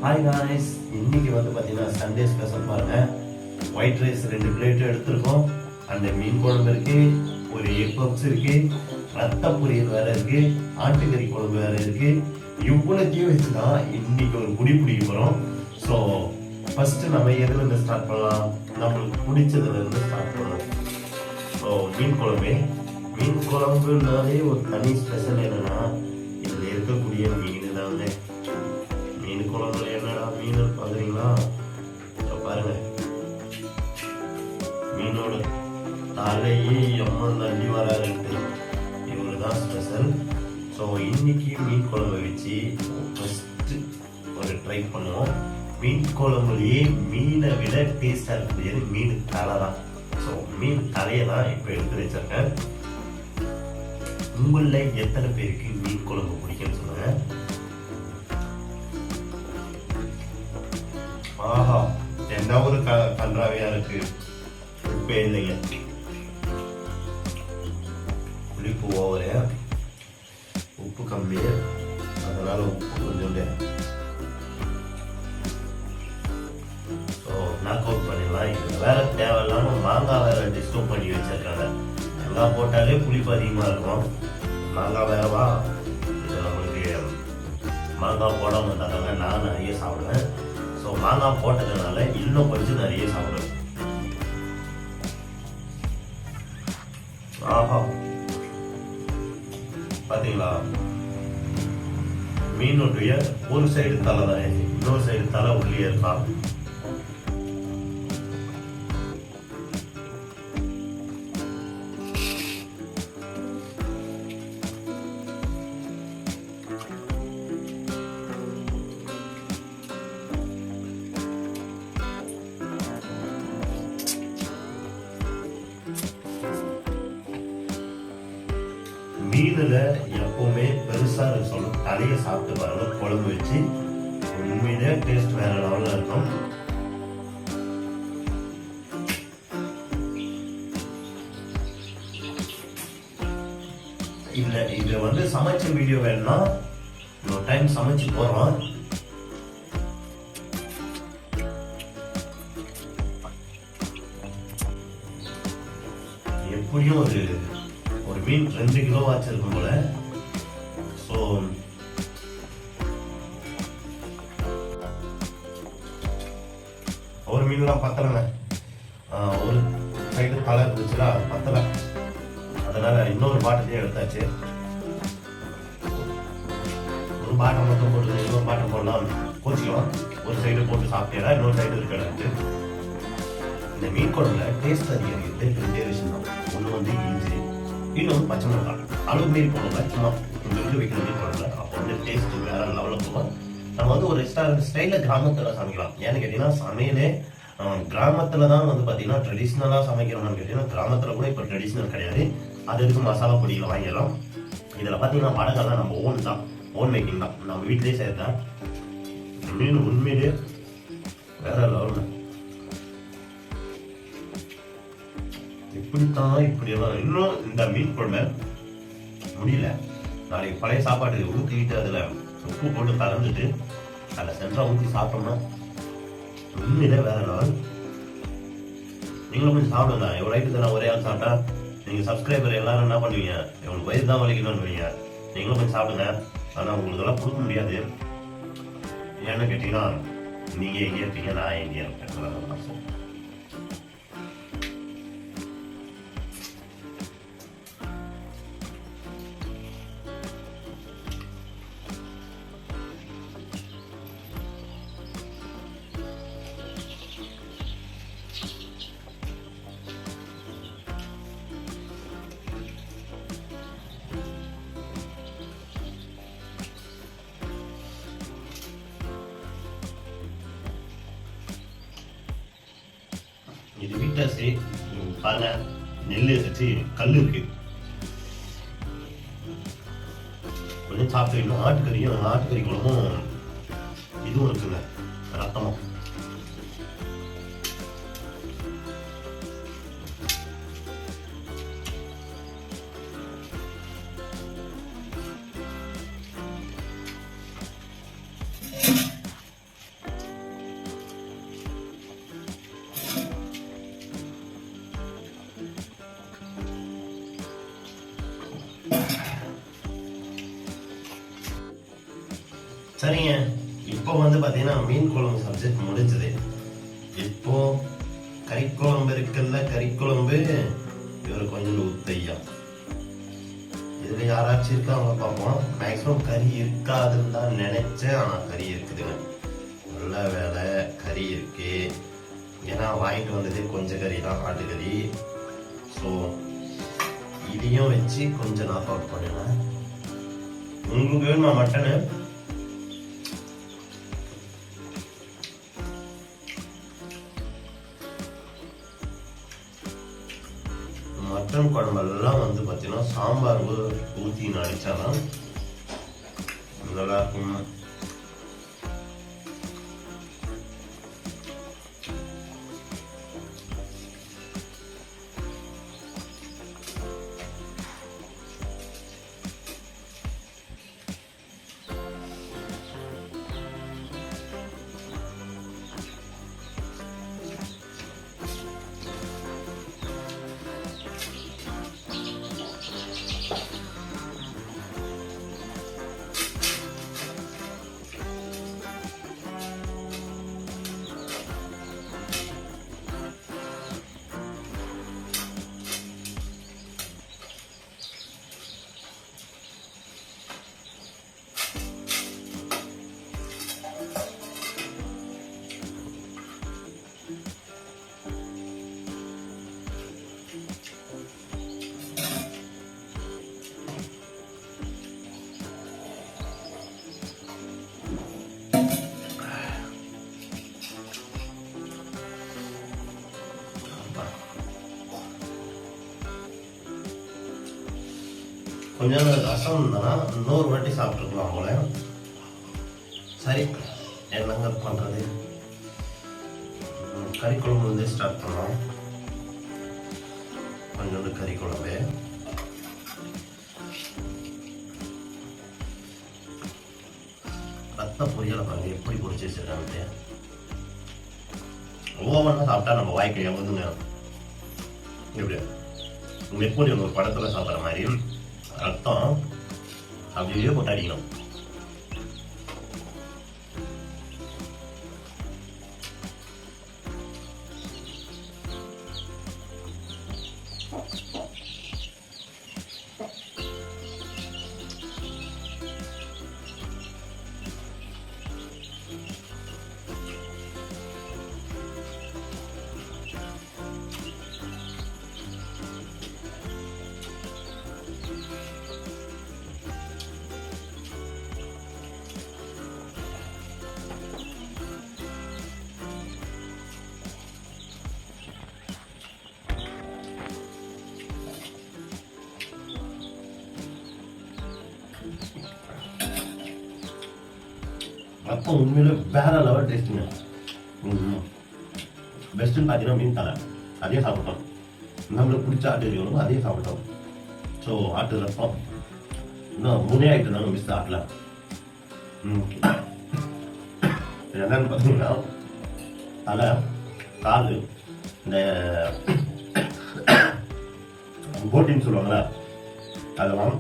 Hi guys, இன்னைக்கு வந்து பார்த்தீங்கன்னா சண்டே ஸ்பெஷல் பாருங்க. ஒயிட் ரைஸ் 2 பிளேட் எடுத்துருக்கோம். அந்த மீன் குழம்பு இருக்கு, ஒரு எக் பப்ஸ் இருக்கு, ரத்த பொரியல் வேற இருக்கு, ஆட்டுக்கறி குழம்பு வேற இருக்கு. இவ்வளோத்தையும் வச்சுதான் இன்னைக்கு ஒரு குடி பிடிக்க போகிறோம். ஸோ ஃபர்ஸ்ட் நம்ம எதுலேருந்து ஸ்டார்ட் பண்ணலாம்? நம்மளுக்கு பிடிச்சதுல இருந்து ஸ்டார்ட் பண்ணலாம். ஸோ மீன் குழம்புனாலே ஒரு தனி ஸ்பெஷல் என்னன்னா இதில் இருக்கக்கூடிய மீன் தான். மீன் குழம்புல என்னடா மீன் பாக்குறீங்களா? பாருங்க, மீனோட தலையே எம்மன் தள்ளி வராருன்ட்டு இவரு தான் ஸ்பெஷல். ஸோ இன்னைக்கு மீன் குழம்பு வச்சு ஃபர்ஸ்ட் ஒரு ட்ரை பண்ணுவோம். மீன் குழம்புலயே மீனை விட டேஸ்டா இருக்கக்கூடியது மீன் தலை தான். ஸோ மீன் தலையை தான் இப்போ எடுத்து வச்சிருக்கேன். உங்களில் எத்தனை பேருக்கு மீன் குழம்பு பிடிக்கும்னு சொல்லுங்க. ஆஹா, என்ன ஒரு கன்றாவியா இருக்கு. உப்பே இல்லைங்க, புளிப்பு ஓவரு, உப்பு கம்மி, அதனால உப்பு கொஞ்சோண்டு. ஸோ நாக் அவுட் பண்ணிடலாம். இது வேற தேவையில்லாம மாங்காய் வேற டிஸ்டர்ப் பண்ணி வச்சிருக்காங்க. மாங்காய் போட்டாலே புளிப்பு அதிகமா இருக்கும். மாங்காய் வேறவா, இது நம்மளுக்கு மாங்காய் போடாம இருந்தாங்க. நான் நிறைய சாப்பிடுவேன். ஸோ மாங்காய் போட்டதுனால இன்னும் கொஞ்சம் நிறைய சாப்பிடுவேன். ஆஹா, பாத்தீங்களா, மீனுடைய ஒரு சைடு தலை தான், இன்னொரு சைடு தலை உள்ளே இருக்கா. மீனில் எப்பவுமே பெருசா சொல்லணும், தலையை சாப்பிட்டு பாருங்க. குழம்பு வச்சு உண்மையிலே டேஸ்ட் வேற லெவலில் இருக்கும். இதுல வந்து சமைச்ச வீடியோ வேணும்னா இன்னொரு டைம் சமைச்சு போறோம். எப்படியும் ஒரு மீன் 2 கிலோ வச்சிருக்கும் போல. ஸோ ஒரு மீன்லாம் பத்தலைங்க. ஒரு சைடு தலை இருந்துச்சுன்னா பத்தலை, அதனால இன்னொரு பாட்டத்தையும் எடுத்தாச்சு. ஒரு பாட்டை மட்டும் போட்டு இன்னொரு பாட்டை போடலாம் கோச்சிக்கலாம். ஒரு சைடு போட்டு சாப்பிட்டேடா, இன்னொரு சைடு இருக்கிறது. இந்த மீன் குழம்புல டேஸ்ட் அதிகரிக்கிறது 2 விஷயம் தான். ஒன்று வந்து இஞ்சி, இன்னொன்று பச்சை மிளகாய். அளவு மீறி போனோம்னா சும்மா கொஞ்சம் வைக்கிற மீன் குழம்புல அப்போ வந்து டேஸ்ட் வேற லெவலில் போகும். நம்ம வந்து ஒரு ரெஸ்டாரண்ட் ஸ்டைலில் கிராமத்தில் சமைக்கலாம். ஏன்னு கேட்டீங்கன்னா சமையலே கிராமத்துல தான் வந்து பார்த்தீங்கன்னா ட்ரெடிஷ்னலாக சமைக்கிறோம்னு கேட்டீங்கன்னா கிராமத்தில் கூட இப்போ ட்ரெடிஷ்னல் கிடையாது. அது இருக்கு மசாலா பொடிகளை வாங்கிடலாம். இதில் பார்த்தீங்கன்னா வடகெல்லாம் நம்ம ஓன் தான், ஓன் மேக்கிங் தான், நம்ம வீட்டிலேயே சேர்த்தேன். மீன் உண்மையிலே வேற லெவலில். இப்படியெல்லாம் இன்னும் இந்த மீன் குழம்பு முடியல. நாளைக்கு பழைய சாப்பாடு ஊற்றிக்கிட்டு அதில் உப்பு போட்டு கலந்துட்டு அதில் சென்ட்ரா ஊற்றி சாப்பிட்டோம்னா உண்மையிலே வேற லெவல். நீங்களும் கொஞ்சம் சாப்பிடுங்க. எவ்வளோ ஐட்டு நான் ஒரே ஆள் சாப்பிட்டா நீங்கள் சப்ஸ்கிரைபர் எல்லாரும் என்ன பண்ணுவீங்க? உங்களுக்கு வயது தான் வலிக்கணும்னு. நீங்களும் கொஞ்சம் சாப்பிடுங்க. ஆனால் உங்களுக்கு எல்லாம் கொடுக்க முடியாது. ஏன்னு கேட்டீங்கன்னா நீங்கள் எங்கே இருப்பீங்க, நான் எங்கே இருப்பேன். இது வீட்டாசி பாருங்க, நெல் வச்சு கல் இருக்கு. கொஞ்சம் சாப்பிட்டு இன்னும் ஆட்டுக்கறி குழம்பும் இதுவும் இருக்குங்க, ரத்தமும். சரிங்க, இப்போ வந்து பார்த்தீங்கன்னா மீன் குழம்பு சப்ஜெக்ட் முடிஞ்சது. இப்போ கறிக்குழம்பு இருக்குல்ல, கறிக்குழம்பு இவர் கொஞ்சம் ஊத்தையா. இதுல யாராச்சும் இருக்காங்க பார்ப்போம். மேக்ஸிமம் கறி இருக்காதுன்னு தான் நினைச்சேன், ஆனால் கறி இருக்குதுங்க. நல்ல வேலை கறி இருக்கு. ஏன்னா வாங்கிட்டு வந்ததே கொஞ்சம் கறி தான், ஆட்டுக்கறி. ஸோ இதையும் வச்சு கொஞ்சம் நாக் அவுட் பண்ணுவேன். உங்களுக்கு வேணுமா மட்டனு? மட்டன் குழம்பெல்லாம் வந்து பார்த்தீங்கன்னா சாம்பார் ஊற்றி நடிச்சாதான் நல்லா இருக்கும். கொஞ்சம் ரசம் இருந்தனா இன்னொரு வாட்டி சாப்பிட்டுருக்கலாம் போல. சரி, என்னங்க பண்ணுறது, கறி குழம்பு வந்து ஸ்டார்ட் பண்ணலாம். கொஞ்சோண்டு கறி குழம்பு, ரத்த பொரியலை பாருங்க எப்படி பொரிச்சு வச்சிருக்காங்க. ஓவனா சாப்பிட்டா நம்ம வாய்க்கு எவ்வளோதுங்க எப்படி நெப்போலியன் ஒரு படத்தில் சாப்பிட்ற மாதிரி ரத்தம் அப்படியே போட்டு அடிக்கணும். அப்போ உண்மையில வேற லெவல் டேஸ்ட்டுங்க. பெஸ்ட்டுன்னு பார்த்தீங்கன்னா மீன் தலை அதே சாப்பிட்டோம். நம்மளுக்கு பிடிச்ச ஆட்டு எவ்வளோ அதே சாப்பிட்டோம். ஸோ ஆட்டு ரசம் இன்னும் 3 ஐட்டம் தாங்க மிஸ் ஆகல. என்னன்னு பார்த்தீங்கன்னா தலை, கால், இந்த போட்டின்னு சொல்லுவாங்களா அதெல்லாம்.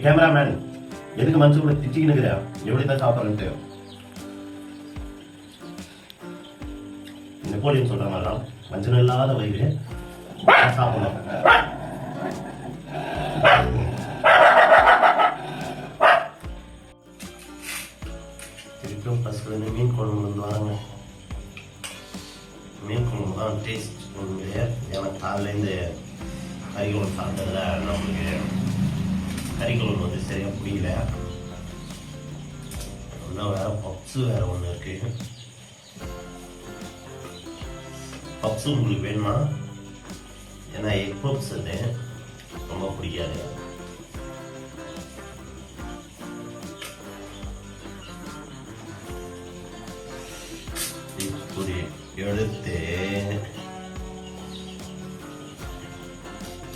கேமராமேன் எதுக்கு மனசு கூட திச்சிக்கின்னு இருக்கிற, எப்படி தான் சாப்பிட்றேன்ட்டு. நெப்போலியன் சொல்ற மாதிரிதான் வஞ்சனம் இல்லாத வயிறு சாப்பிடலாம். திருப்பியும் ஃபர்ஸ்ட் மீன் குழம்பு வந்து வராங்க. மீன் குழம்பு தான் டேஸ்ட் உண்மையிலே. எனக்கு காலையிலேருந்து கறி குழம்பு சாப்பிட்டதுல நம்மளுக்கு கறி குழம்பு வந்து சரியா புரியல. இன்னும் வேற பப்ஸு வேற ஒன்று இருக்கு. பப்ஸு உங்களுக்கு வேணுமா? ஏன்னா எக் பப்ஸ் அது ரொம்ப பிடிக்காது. இப்படி எடுத்து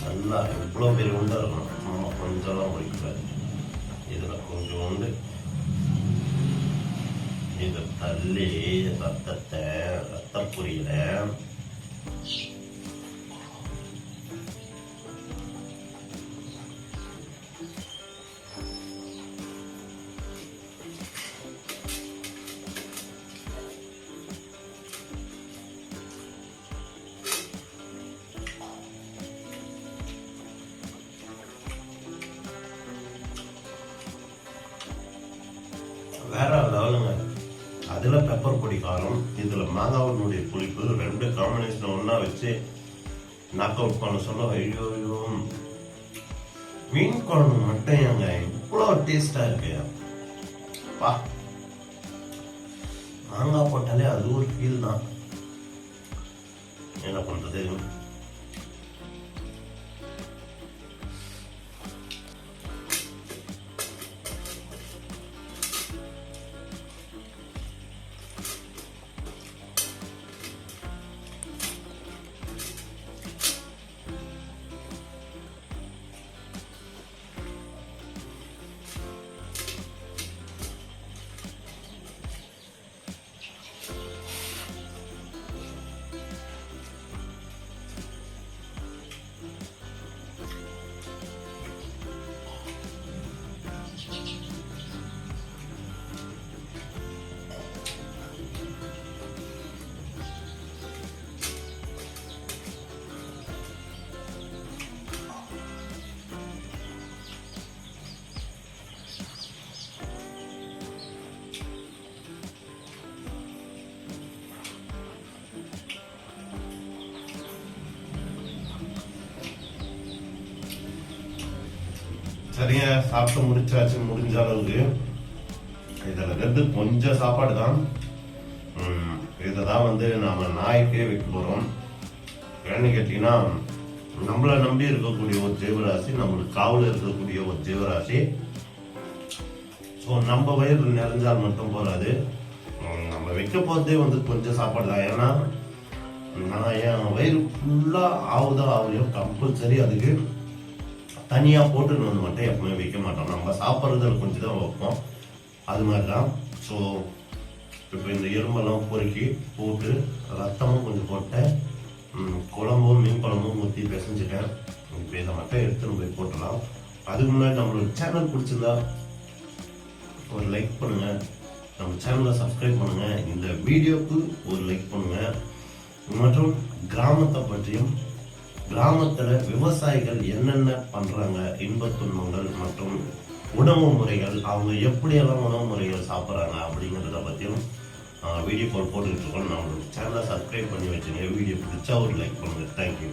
நல்லா எவ்வளோ பெரிய உண்டை இருக்கணும், நம்ம கொஞ்சம்லாம் பிடிக்கூடாது. இதில் கொஞ்சோண்டு இதை தள்ளி ரத்த பொரியல பெப்பர் பொடி காரம், இதில் மாங்காவினுடைய புளிப்பு, ரெண்டு காம்பினேஷன் ஒன்றா வச்சு நாக் அவுட் பண்ண சொல்ல ஐயோ மீன் குழம்பு மட்டும் ஏங்க இவ்வளோ டேஸ்டாக இருக்கு. பா மாங்காய் போட்டாலே அது ஒரு ஃபீல் தான். என்ன பண்றது? சரியா சாப்பிட்டு முடிச்சாச்சு. முடிஞ்ச அளவுக்கு இதில் இருந்து கொஞ்சம் சாப்பாடு தான். இதை தான் வந்து நாம நாய்க்கே வைக்க போறோம். ஏன்னு கேட்டீங்கன்னா நம்மளை நம்பி இருக்கக்கூடிய ஒரு ஜீவராசி, நம்மளுக்கு காவல இருக்கக்கூடிய ஒரு ஜீவராசி. ஸோ நம்ம வயிறு நிறைஞ்சால் மட்டும் போறாது, நம்ம வைக்க போறதே வந்து கொஞ்சம் சாப்பாடு தான். ஏன்னா நான் என் வயிறு ஃபுல்லா ஆகுதோ ஆகுலையோ கம்பல்சரி அதுக்கு தனியா போட்டுன்னு வந்து மட்டும் எப்பவுமே வைக்க மாட்டோம். நம்ம சாப்பிட்றதுல கொஞ்சம் தான் வைப்போம். அது மாதிரி தான். ஸோ இப்போ இந்த எலும்பெல்லாம் பொறுக்கி போட்டு ரத்தமும் கொஞ்சம் போட்டேன், குழம்பும் மீன் குழம்பும் ஊற்றி பிசைஞ்சிட்டேன். இப்போ இதை மட்டும் எடுத்துன்னு போய் போட்டலாம். அதுக்கு முன்னாடி நம்மளோட சேனல் பிடிச்சிருந்தா ஒரு லைக் பண்ணுங்க, நம்ம சேனலை சப்ஸ்கிரைப் பண்ணுங்க, இந்த வீடியோக்கு ஒரு லைக் பண்ணுங்க. மற்றும் கிராமத்தை பற்றியும் கிராமத்துல விவசாயிகள் என்னென்ன பண்றாங்க, இன்பத் துன்பங்கள் மற்றும் உணவு முறைகள், அவங்க எப்படியெல்லாம் உணவு முறைகள் சாப்பிட்றாங்க அப்படிங்கிறத பற்றியும் வீடியோ கால் போட்டுக்கிட்டு இருக்கோம். நம்மளோட சேனலை சப்ஸ்கிரைப் பண்ணி வச்சுங்க. வீடியோ பிடிச்சா ஒரு லைக் பண்ணுங்க. தேங்க்யூ.